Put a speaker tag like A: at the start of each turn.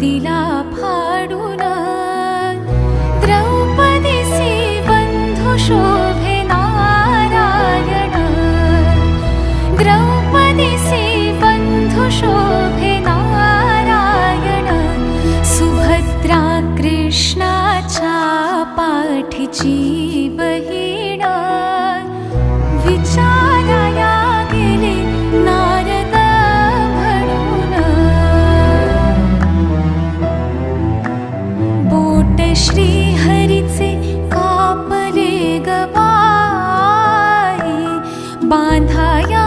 A: तिला फाडून द्रौपदीसी बंधू शोभे नारायण द्रौपदीसी बंधू शोभे नारायण सुभद्रा कृष्णाच्या पाठीची बहीण विचाराया गेले नारद म्हणून बोट श्रीहरीचे कापले ग बाई बांधाया